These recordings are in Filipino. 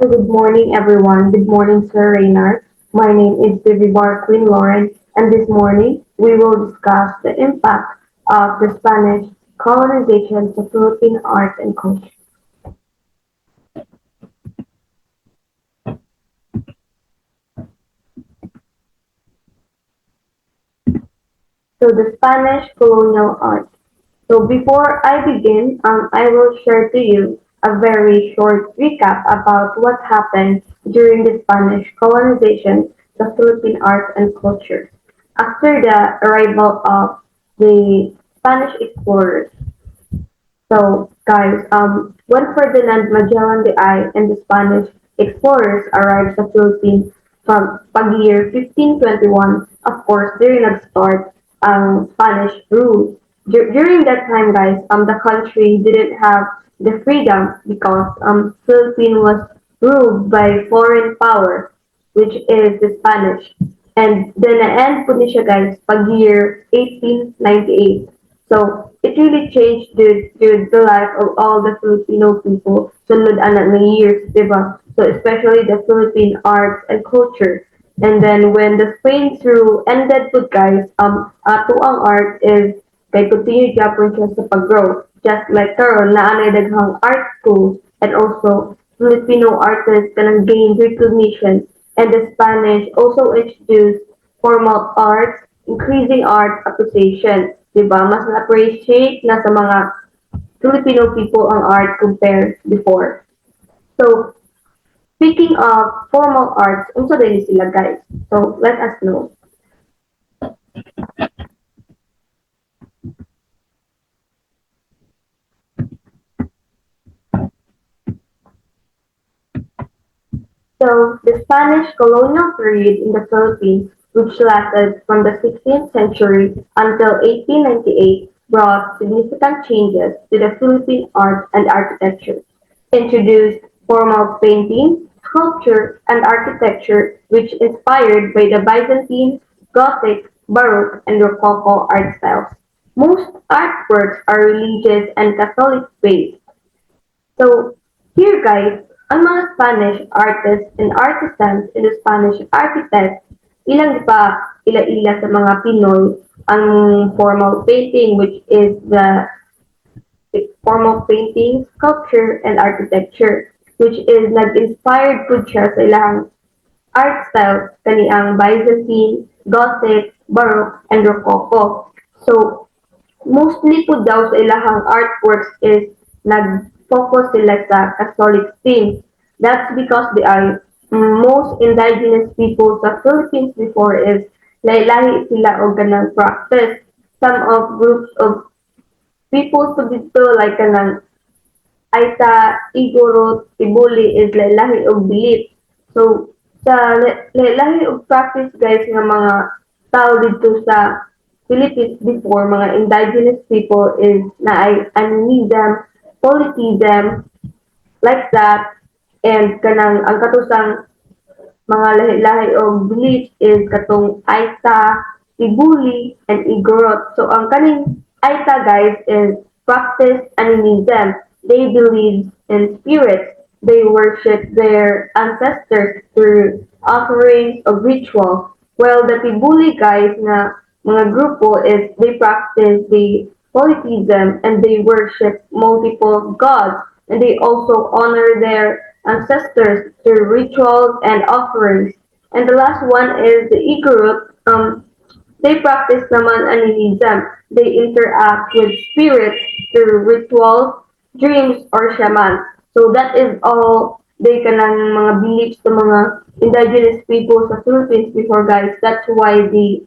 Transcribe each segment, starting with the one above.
Good morning, everyone. Good morning, Sir Reynard. My name is Vivibar Queen Lauren, and this morning we will discuss the impact of the Spanish colonization to Philippine art and culture. So, the Spanish colonial art. So, before I begin, I will share to you a very short recap about what happened during the Spanish colonization to Philippine art and culture. After the arrival of the Spanish explorers. So, guys, when Ferdinand Magellan the Eye and the Spanish explorers arrived sa Philippines from pag-year 1521, of course, during nag-start ang Spanish rule. During that time, guys, the country didn't have the freedom because Philippines was ruled by foreign power, which is the Spanish. And then na-end po niya guys pag year 1898. So, it really changed the life of all the Filipino people sunod anak ng years, di ba? So, especially the Philippine arts and culture. And then when the Spain's rule ended po guys, ato ang art is kay continue Japan siya sa pag-grow. Just like karon naanay daghang art schools and also Filipino artists kanang gain recognition and the Spanish also introduced formal arts, increasing art appreciation. Diba? Mas na-appreciate na sa mga Filipino people ang art compared before. So, speaking of formal arts, unsa din sila guys? So, let us know. So, the Spanish colonial period in the Philippines, which lasted from the 16th century until 1898, brought significant changes to the Philippine art and architecture, introduced formal painting, sculpture, and architecture which inspired by the Byzantine, Gothic, Baroque, and Rococo art styles. Most artworks are religious and Catholic based, so, here guys, ang mga Spanish artists and artisans and the Spanish architects, ilang pa ila-ila sa mga Pinoy ang formal painting which is the formal painting, sculpture, and architecture which is nag-inspired po siya sa ilang art styles kani ang Byzantine, Gothic, Baroque, and Rococo. So, mostly po daw sa ilahang artworks is nag-focus sila sa Catholic themes. That's because they are most indigenous people sa Philippines before is lahi sila o ganang practice. Some of groups of people sa dito like kanang Aita, Igorot, Tibuli is lahi og belief. So, sa lahi og practice guys nga mga tao dito sa Philippines before, mga indigenous people is na ay animism, polytheism, like that, and kanang ang katusang mga lahi-lahi og beliefs is katong Aita, Tibuli, and Igorot. So, ang kaning Aita guys is practice animism. They believe in spirits. They worship their ancestors through offerings of rituals. While the Tibuli guys na mga grupo is they practice the polytheism and they worship multiple gods and they also honor their ancestors through rituals and offerings. And the last one is the Igorot. They practice naman animism. They interact with spirits through rituals, dreams, or shaman. So that is all they kanang mga beliefs sa mga indigenous people sa Philippines before guys. That's why the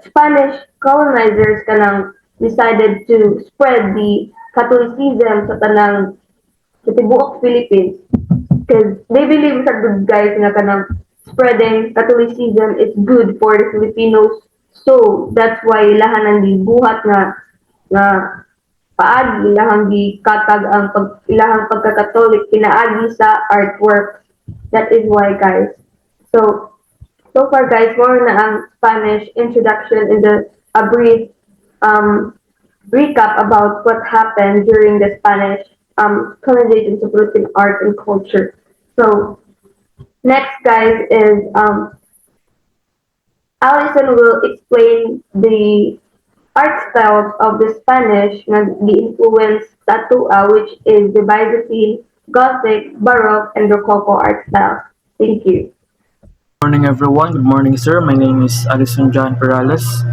Spanish colonizers kanang decided to spread the Catholicism sa tanang sa tibuok Philippines because they believe sa good guys nga kanang spreading Catholicism is good for the Filipinos. So that's why lahan ang gibuhat nga paagi ilahang gikatag ang ilahang pagka-Catholic pinaagi sa artwork. That is why guys. So far guys, more na ang Spanish introduction in a brief um, recap about what happened during the Spanish colonization to Philippine art and culture. So next, guys, is Allison will explain the art styles of the Spanish na gi-influence sa atua, which is the Byzantine, Gothic, Baroque, and Rococo art styles. Thank you. Morning everyone. Good morning sir. My name is Alison John Perales.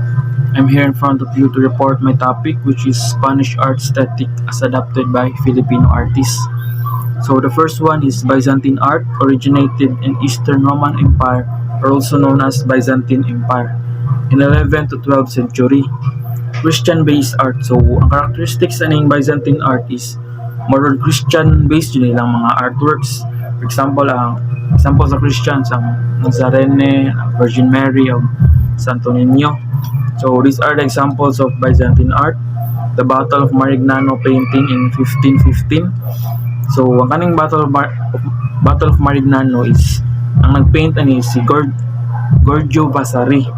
I'm here in front of you to report my topic, which is Spanish art aesthetic as adapted by Filipino artists. So the first one is Byzantine art, originated in Eastern Roman Empire, or also known as Byzantine Empire, in 11th to 12th century. Christian-based art. So ang characteristics sa ning Byzantine art is more on Christian-based yun nilang mga artworks. For example, example sa Christians ang Nazarene, Virgin Mary, o Santo Niño. So these are the examples of Byzantine art. The Battle of Marignano painting in 1515. So ang kaning Battle of Marignano is ang nagpaint ani si Giorgio Vasari.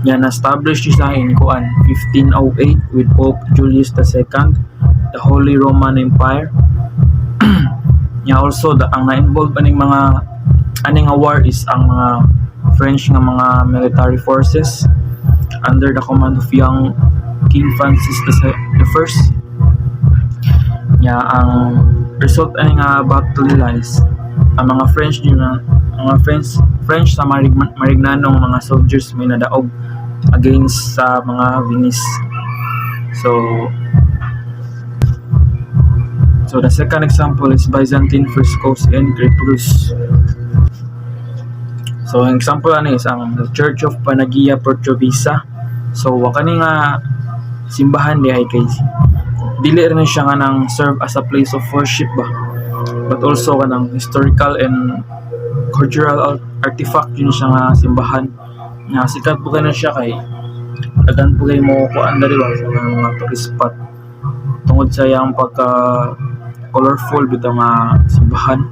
Yan, na-establish siya in 1508 with Pope Julius II, the Holy Roman Empire. Also ang na-involve aning mga aning war is ang mga French nga mga military forces under the command of young King Francis I. Ang result aning battle nila is ang mga French sa Marignanong mga soldiers may nadaog against sa mga Venice. So the second example is Byzantine frescoes and crepus. So ang example is ang the Church of Panagia Portuguesa. So kani nga simbahan di ay kay dili rin siya nga nang serve as a place of worship ba, but also kanang historical and cultural artifact yun siya nga simbahan nga sikat po na siya kay dagan po kayo mo kuan dali ba sa mga tourist spot tungod sa iyang pagka colorful bitaw nga simbahan.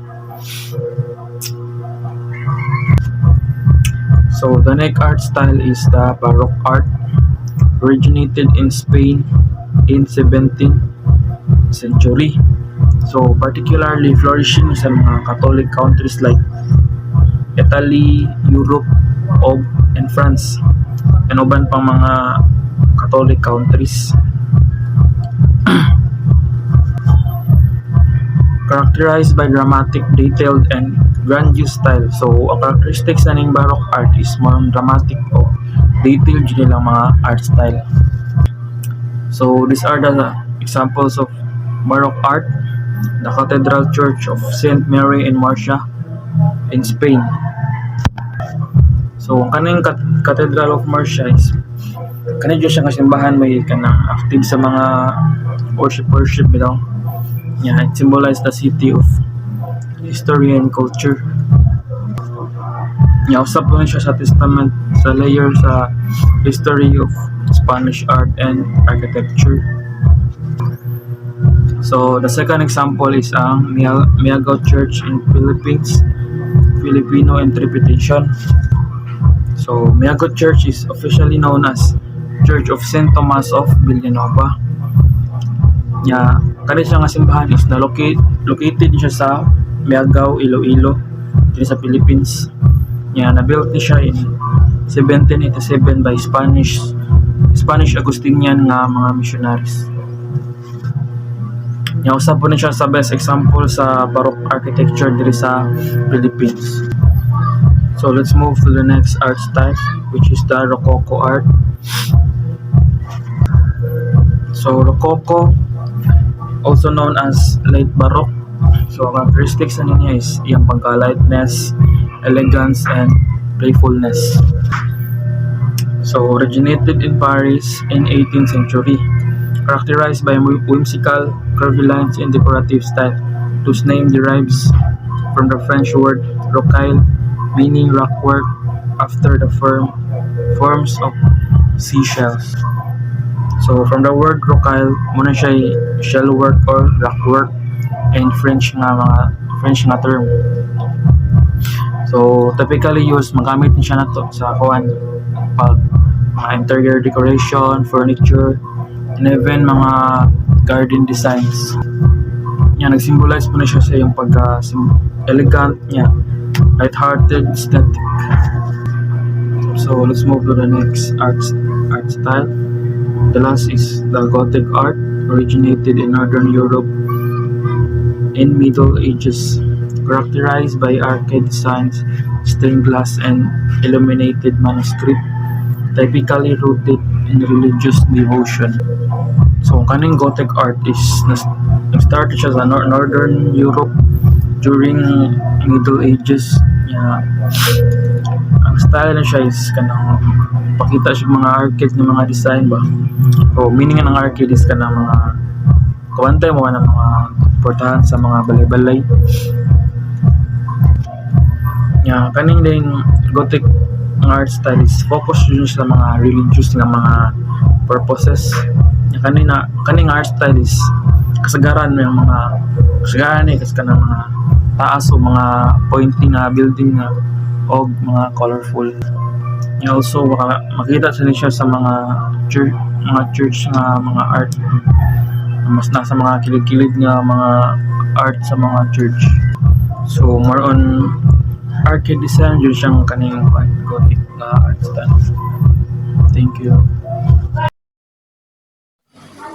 So the next art style is the Baroque art, originated in Spain in 17th century. So particularly flourishing sa mga Catholic countries like Italy, Europe, and France, and uban pang mga Catholic countries. Characterized by dramatic, detailed, and grandiose style. So ang characteristics na ning Baroque art is more dramatic o detailed yun nilang mga art style. So these are the examples of Baroque art. The Cathedral Church of Saint Mary in Murcia in Spain. So ang kaning Cathedral of Murcia is kanang siya nga simbahan may kanang active sa mga worship bitaw. It symbolizes the city of history and culture. Usap po siya sa testament sa layer sa history of Spanish art and architecture. So the second example is ang Miagao Church in Philippines, Filipino interpretation. So Miagao Church is officially known as Church of St. Thomas of Villanova. Kani siya nga simbahan is located siya sa Miagao, Iloilo, dito sa Philippines. Na-built ni siya in 1787 by Spanish Augustinian nga mga missionaries. Usap po na siya sa best example sa Baroque architecture dito sa Philippines. So let's move to the next art style, which is the Rococo art. So Rococo, also known as late Baroque. So characteristics niya is iyang pagka-lightness, elegance, and playfulness. So originated in Paris in 18th century, characterized by whimsical, curvy lines and decorative style, whose name derives from the French word rocaille, meaning rockwork, after the forms of seashells. So from the word rocaille, muna siya shell work or rockwork and French nga term. So typically used, magamit din siya nato sa pag mga interior decoration, furniture, and even mga garden designs. Yan, nag-symbolize po na siya sa yung pagka elegant niya, light-hearted, aesthetic. So let's move to the next art style. The last is the Gothic art, originated in Northern Europe in Middle Ages, characterized by arcade designs, stained glass, and illuminated manuscript, typically rooted in religious devotion. So kaning Gothic art is nag-start siya sa Northern Europe during Middle Ages. Yeah. Ang style na siya is kanang pakita siya mga arcade ng mga design ba. So meaning ng arcade is kanang mga kuwantay mo ng mga portahan sa mga balay-balay. Yeah, kaning din Gothic art style is focus yun sa mga religious nga mga purposes. Kaning art style is kasagaran ng mga kasagaran kasi kanang mga taas o mga pointing nga building nga o mga colorful. And also makita siya sa mga church nga mga art, mas nasa mga kilid-kilid nga mga art sa mga church. So more on arcade design yun siyang kaning Gothic art style. Thank you.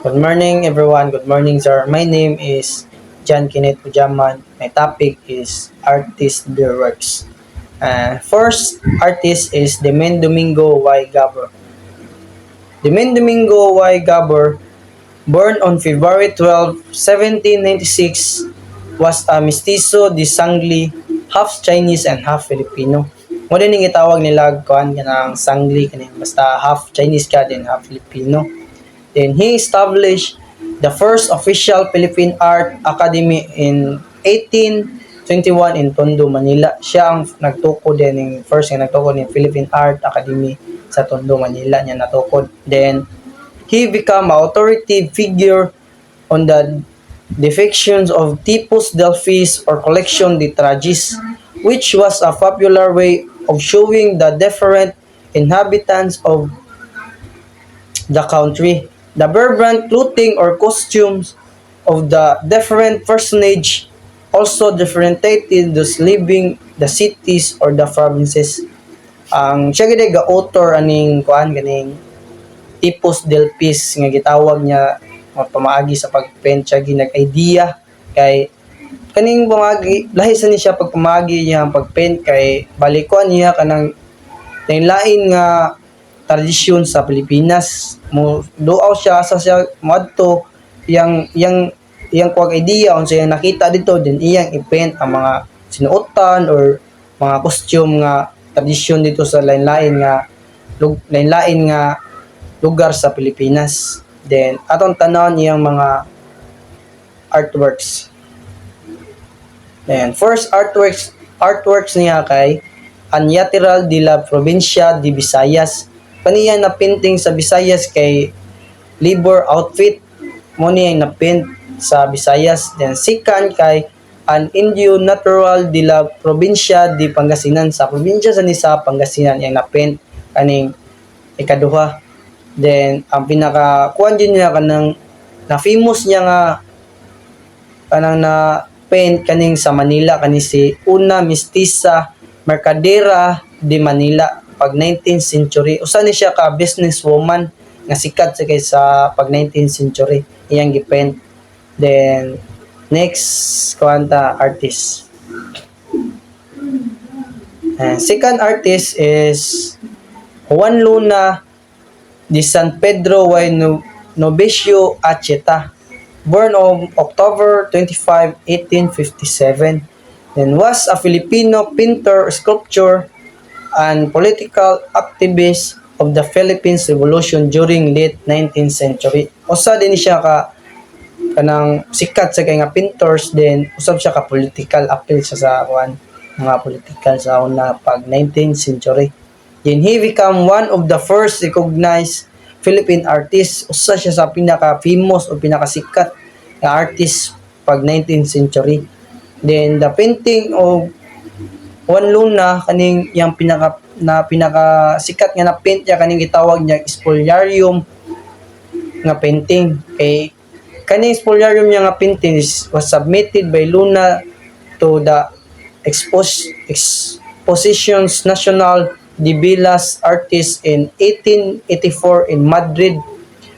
Good morning everyone. Good morning sir. My name is John Kenneth Pujaman. My topic is artist their works. First artist is Demain Domingo Y. Gabor. Demain Domingo Y. Gabor, born on February 12, 1796, was a mestizo de sangli, half Chinese and half Filipino. Mo din yung itawag nila kuan kanang sangli kaning basta half Chinese ka din half Filipino. Then he established the first official Philippine Art Academy in 1821 in Tondo, Manila. Siya ang nagtukod din ng first nga nagtukod ng Philippine Art Academy sa Tondo, Manila niya natukod. Then he became an authoritative figure on the depictions of Tipus Delphis or Collection de Tragis, which was a popular way of showing the different inhabitants of the country. The vibrant clothing or costumes of the different personage also differentiated those living the cities or the provinces. Ang siya gid ga author aning kuan ganing Tipus Delphis nga gitawag niya pamaagi sa pagpaint siya ginag-idea kay kaning pamagi lahi sa ni siya pagpamagi niya ang pagpaint kay balikuan niya kanang lain nga tradisyon sa Pilipinas mo duaw siya sa siya moadto yang kuwag idea unsa yang nakita dito din iyang i-paint ang mga sinuotan or mga costume nga tradisyon dito sa lain-lain nga lugar sa Pilipinas. Then atong tanan iyang mga artworks. Then first artworks niya kay Anyatiral de la Provincia de Visayas. Kaniya na painting sa Visayas kay labor outfit mo niya na paint sa Visayas. Then second kay An Indio Natural de la Provincia de Pangasinan, sa probinsya sa ni sa Pangasinan yang na paint kaning ikaduha. Then ang pinaka kuan din niya kanang na famous niya nga kanang na paint kaning sa Manila kani si Una Mestiza Mercadera de Manila pag 19th century. Usa ni siya ka businesswoman nga sikat sa kay sa pag 19th century iyang gipaint. Then next kuanta artist. And second artist is Juan Luna de San Pedro y Novicio Acheta, born on October 25, 1857, and was a Filipino painter, sculptor, and political activist of the Philippines Revolution during late 19th century. Usa din siya ka kanang sikat sa kay nga painters, then usab siya ka political appeal sa mga political sa una pag 19th century. Then he became one of the first recognized Philippine artists. Usa siya sa pinaka-famous o pinakasikat na artist pag 19th century. Then the painting of Juan Luna kaning yang pinakasikat nga na paint niya kaning gitawag niya spoliarium nga painting kay Kaning spoliarium niya nga paintings was submitted by Luna to the Expositions Nacional de Bellas Artes in 1884 in Madrid,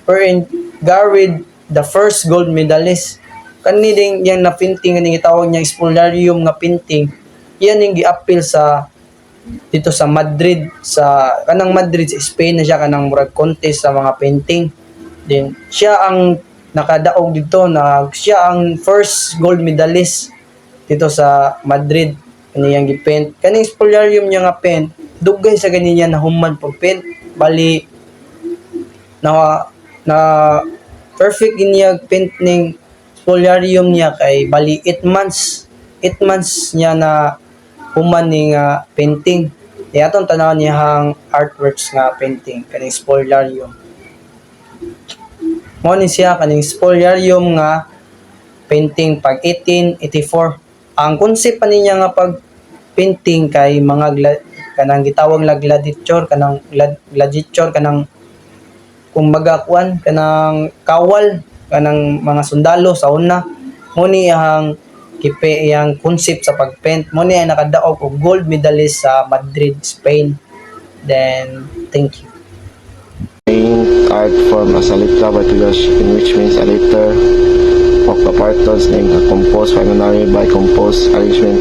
wherein Garrett, the first gold medalist. Kani ding yang na painting nga gitawag niya spoliarium nga painting, yan yung gi-appeal sa dito sa Madrid, sa kanang Madrid sa Spain na siya kanang murag contest sa mga painting. Then siya ang nakadaog dito na siya ang first gold medalist dito sa Madrid kaniyang gipaint. Kaning spoliarium niya nga paint, dugay sa ganiya na human pag paint, bali na perfect niya paint ning spoliarium niya kay bali 8 months niya na human ning painting. Di atong tanawon niya hang artworks nga painting kaning spoliarium. Mo ni siya kaning spoliarium nga painting pag 1884. Ang concept pa niya nga pag painting kay mga kanang gitawag la gladiator, kanang kumbaga kuan kanang kawal kanang mga sundalo sa una. Mo ni ang kipe iyang concept sa pagpaint. Mo ni ang nakadaog og gold medalist sa Madrid, Spain. Then thank you. Main art form as a litra by Tuyash, in which means a letter of the partons named a composed primarily by composed arrangement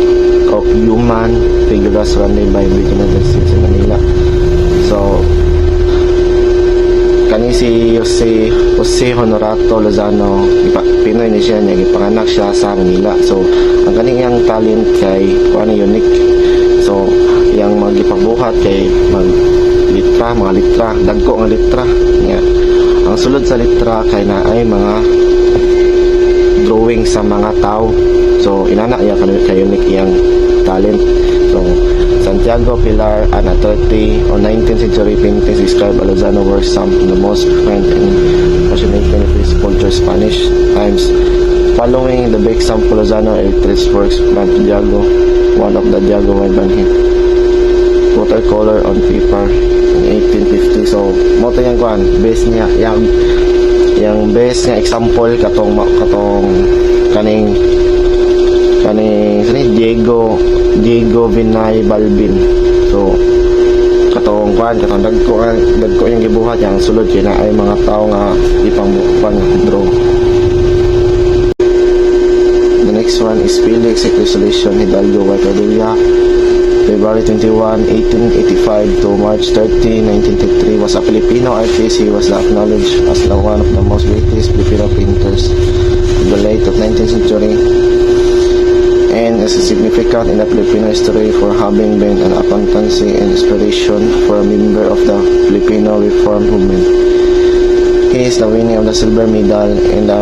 of human figures surrounded by regional districts in Manila. So, kani si Jose Honorato Lozano, Pinoy ni siya niya, gipanganak siya sa Manila. So, ang kaniyang talent kay unique. So, yang magipabuhat kay mga litra, dagko nga litra. Nga. Ang sulod sa litra kay na ay mga drawing sa mga tao. So, inana iya kay unique iyang talent. So, Santiago Pilar, Ana 30 or 19th century paintings describe Lozano were some of the most frequent and fascinating of his culture Spanish times. Following the big sample Lozano illustrates works by Diego, one of the Diego Waybanhin. Watercolor on paper in 1850. So, mo to yung kuan, base niya, yung base nga example katong kaning Diego Vinay Balbin. So, katong dagko yung gibuhat yang sulod kina ay mga tao nga ipang draw. The next one is Felix Resolution Hidalgo Guaycadilla, February 21, 1885 to March 30, 1933, was a Filipino artist. He was acknowledged as one of the most greatest Filipino painters in the late 19th century and is significant in the Filipino history for having been an accountancy and inspiration for a member of the Filipino Reform movement. He is the winner of the silver medal in the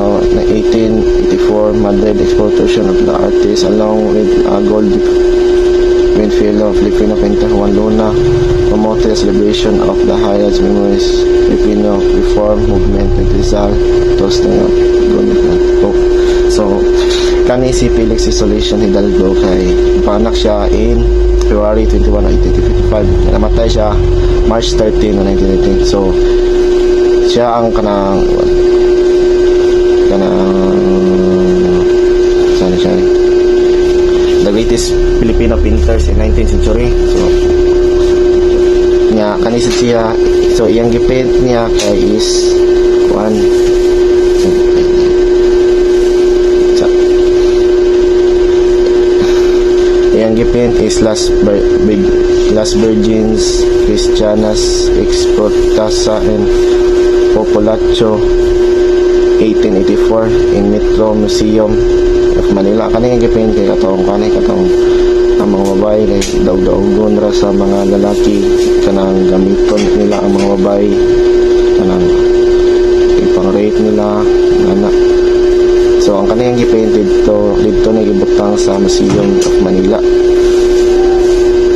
1884 Madrid Exposition of the Artist along with a gold Fellow of Filipino painter Juan Luna, promoted the celebration of the highest memories Filipino Reform movement at Rizal, toasting of So, kani si Felix Resolution Hidalgo kay panak siya in February 21, 1855. Namatay siya March 13, 1918. So, siya ang kanang saan siya the greatest Filipino painters in 19th century. So, nga kanisa siya, so iyang gipaint niya kay is one iyang gipaint is Las Virgins Christianas Exportasa and Populacho 1884 in Metro Museum of Manila. Kani nga gipaint kay katong ang mga babae kay daog-daogon ra sa mga lalaki, kanang gamiton nila ang mga babae, kanang ipang-rape nila ana. So ang kaniyang gipaint dito na gibutang sa Museum of Manila.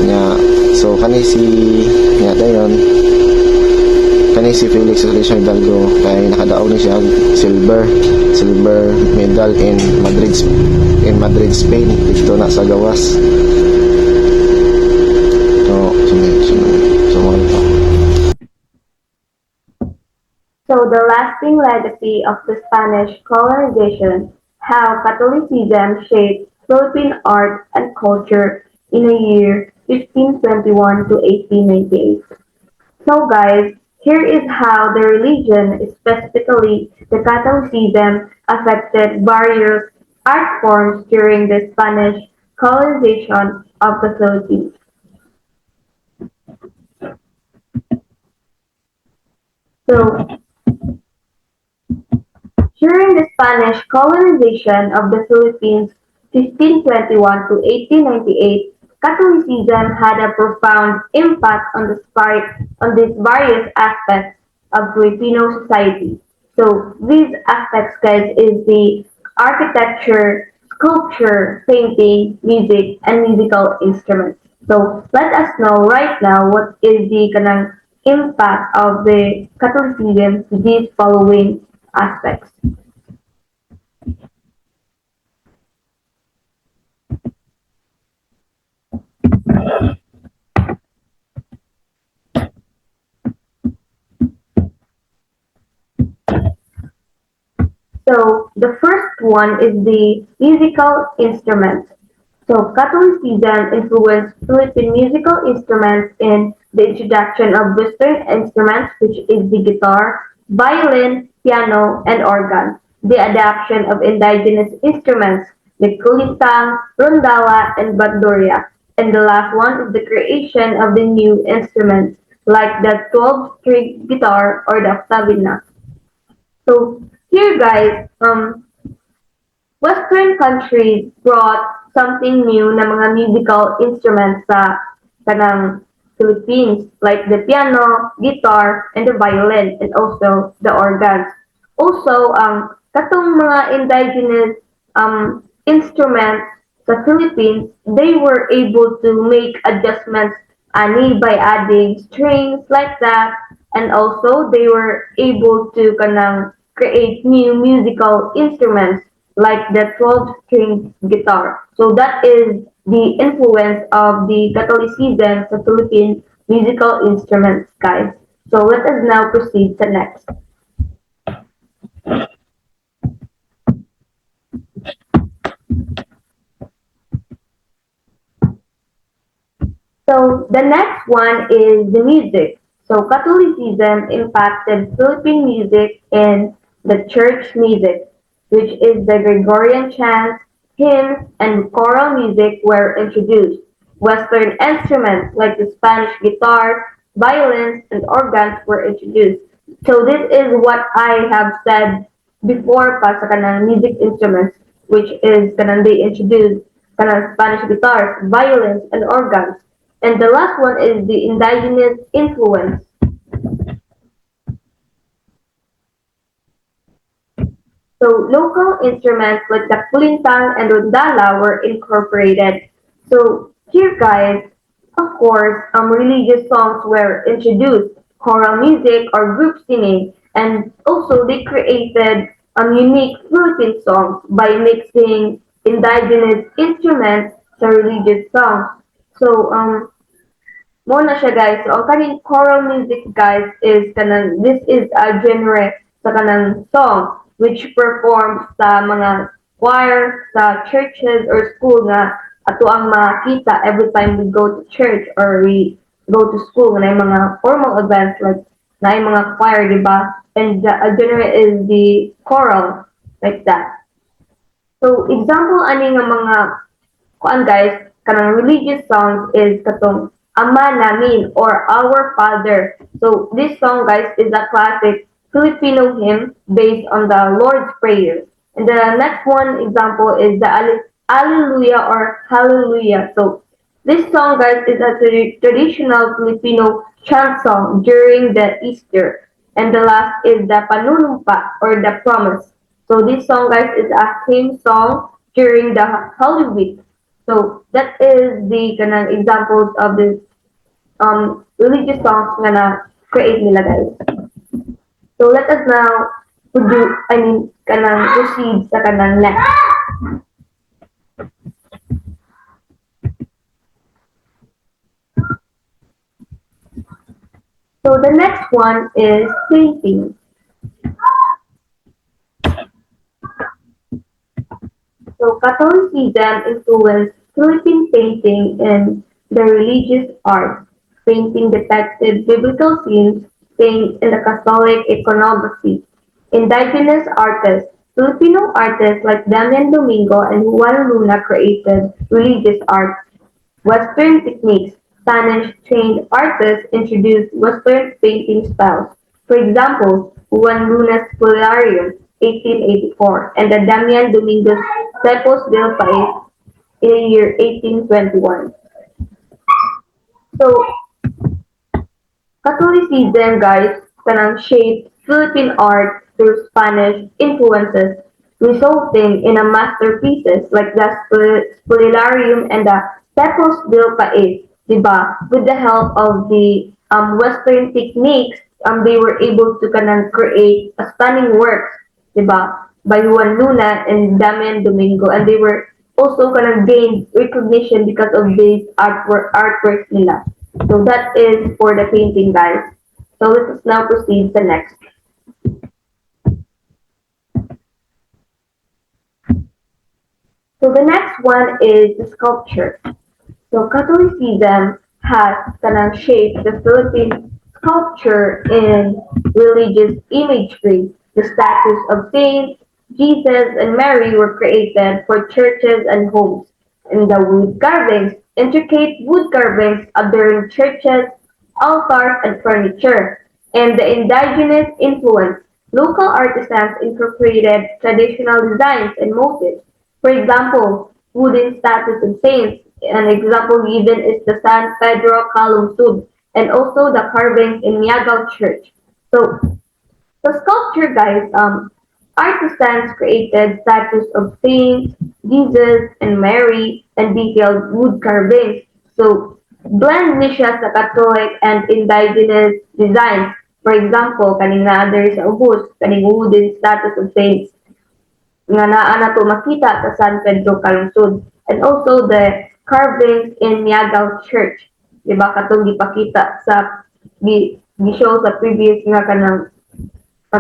Nya so kani si Felix Resolution Hidalgo kay nakadaog ni siya silver medal in Madrid, Spain dito na sa gawas. So mga ito. So the lasting legacy of the Spanish colonization, how Catholicism shaped Philippine art and culture in the year 1521 to 1898. So guys, here is how the religion, specifically the Catholicism, affected various art forms during the Spanish colonization of the Philippines. So during the Spanish colonization of the Philippines 1521 to 1898, Catholicism had a profound impact on these various aspects of Filipino society. So these aspects, guys, is the architecture, sculpture, painting, music, and musical instruments. So let us know right now what is the kanang impact of the Catholicism to these following aspects. So the first one is the musical instruments. So Catholicism influenced Philippine musical instruments in the introduction of Western instruments, which is the guitar, violin, piano, and organ. The adoption of indigenous instruments like kulintang, rondalla, and bandoria. And the last one is the creation of the new instruments like the 12-string guitar or the octavina. So here guys, Western countries brought something new na mga musical instruments sa kanang Philippines like the piano, guitar, and the violin and also the organs. Also, katong mga indigenous instruments sa Philippines, they were able to make adjustments ani by adding strings like that, and also they were able to kanang create new musical instruments like the 12-string guitar. So that is the influence of the Catholicism sa Philippine musical instruments, guys. So let us now proceed to next. So the next one is the music. So Catholicism impacted Philippine music in the church music, which is the Gregorian chants, hymns, and choral music were introduced. Western instruments like the Spanish guitars, violins, and organs were introduced. So this is what I have said before pa sa kanang music instruments, which is kanang they introduced kanang Spanish guitars, violins, and organs. And the last one is the indigenous influence. So local instruments like the kulintang and rondalla were incorporated. So here guys, of course, religious songs were introduced, choral music or group singing, and also they created unique Philippine songs by mixing indigenous instruments to religious songs. So mo na siya guys. So ang kaning choral music guys is kanang this is a genre sa kanang song which performs sa mga choir sa churches or school nga ato ang makita every time we go to church or we go to school na mga formal events like na mga choir, di ba? And the genre is the choral like that. So example ani nga mga kuan guys, kanang religious songs is katong Ama Namin or Our Father. So this song guys is a classic Filipino hymn based on the Lord's Prayer. And the next one example is the Alleluia or Hallelujah. So this song guys is a traditional Filipino chant song during the Easter. And the last is the Panunumpa or the Promise. So this song guys is a hymn song during the Holy Week. So that is the kanang examples of the religious songs nga na create nila guys. So let us now kanang proceed sa kanang next. So the next one is painting. So Catholicism influenced Philippine painting and the religious art. Painting depicted biblical scenes, saints, and the Catholic iconography. Indigenous artists. Filipino artists like Damian Domingo and Juan Luna created religious art. Western techniques. Spanish-trained artists introduced Western painting styles. For example, Juan Luna's Polarium, 1884, and the Damian Dominguez Cepos del País in the year 1821. So, Catholicism, guys, kanang shaped Philippine art through Spanish influences, resulting in a masterpieces like the Spoliarium and the Cepos del País, diba? With the help of the Western techniques, they were able to kanang create a stunning works, diba? By Juan Luna and Damian Domingo, and they were also kanang gained recognition because of these artworks nila. So that is for the painting, guys. So let us now proceed to next. So the next one is the sculpture. So Catholicism has kanang shaped the Philippine sculpture in religious imagery. The statues of saints, Jesus, and Mary were created for churches and homes. And the wood carvings, intricate wood carvings adorn churches, altars, and furniture. And the indigenous influence, local artisans incorporated traditional designs and motifs. For example, wooden statues of saints. An example given is the San Pedro Calum Sud and also the carvings in Miagao Church. So the sculpture, guys, artisans created statues of saints, Jesus, and Mary, and detailed wood carvings. So blend ni siya sa Catholic and indigenous designs. For example, kaning naa diri sa ubos, kaning wooden statues of saints nga naa na to makita sa San Pedro Calungsod. And also the carvings in Miagao Church. Di ba katong gipakita sa gi-show sa previous nga kanang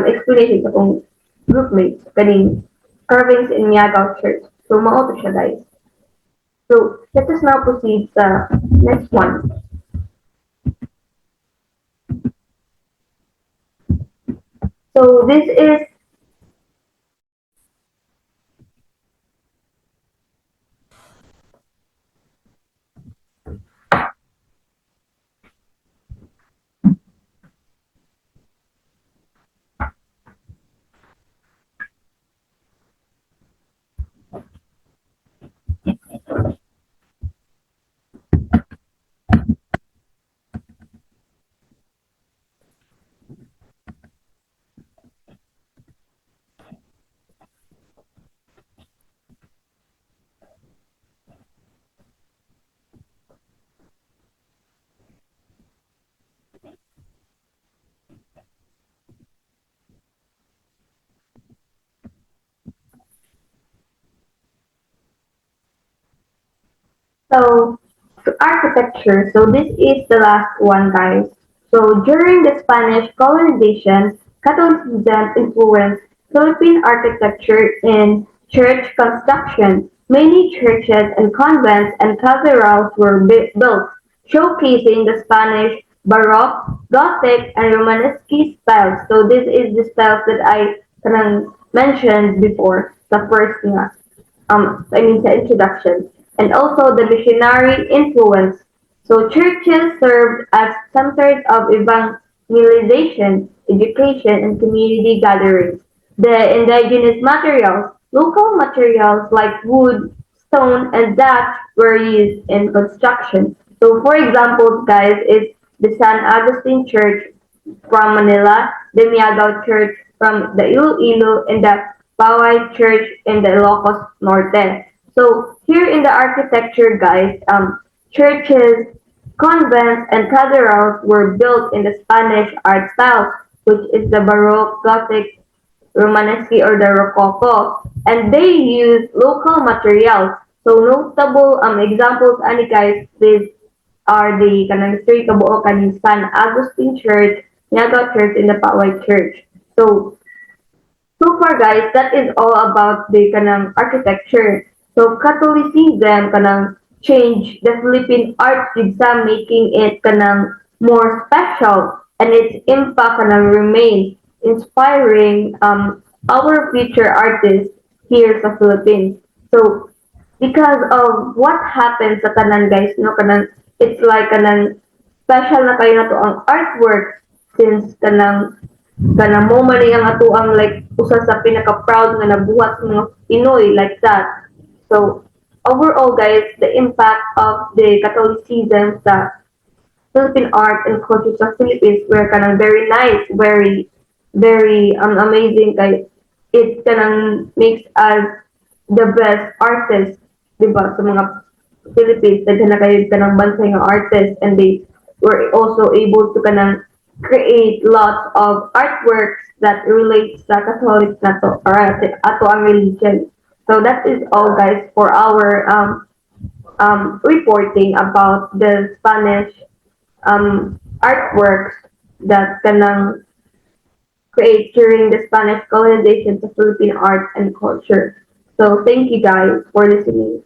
explanation sa kong groupmates kaning carvings in Miagao Church. So mao to siya, guys. So let us now proceed sa next one. So this is So, architecture. So this is the last one, guys. So during the Spanish colonization, Catholicism influenced Philippine architecture in church construction. Many churches and convents and cathedrals were built, showcasing the Spanish Baroque, Gothic, and Romanesque styles. So this is the styles that I mentioned before, the first nga. Sa introduction, and also the missionary influence. So churches served as centers of evangelization, education, and community gatherings. The indigenous materials, local materials like wood, stone, and thatch were used in construction. So for example, guys, is the San Agustin Church from Manila, the Miagao Church from the Iloilo, and the Paway Church in the Ilocos Norte. So here in the architecture, guys, churches, convents, and cathedrals were built in the Spanish art style, which is the Baroque, Gothic, Romanesque, or the Rococo, and they use local materials. So notable examples, ani guys, these are the kanang three kabuo kaning San Agustin Church, Niagara Church, and the Paway Church. So so far, guys, that is all about the kanang architecture. So Catholicism kanang change the Philippine art gid making it kanang more special, and its impact kanang remain inspiring our future artists here sa Philippines. So because of what happens sa tanan guys, no, kanang it's like kanang special na kayo na to ang artwork, since kanang mo man ang ato ang like usa sa pinaka proud nga nabuhat sa mga Pinoy, like that. So overall guys, the impact of the Catholicism sa Philippine art and culture sa Philippines were kanang very nice, very amazing kay it kanang makes us the best artists, di ba, sa mga Philippines. Daghan na kayo kanang bansay nga artists, and they were also able to kanang create lots of artworks that relates sa Catholic na to, or ato ang religion. So that is all guys for our reporting about the Spanish artworks that kanang create during the Spanish colonization to Philippine art and culture. So thank you guys for listening.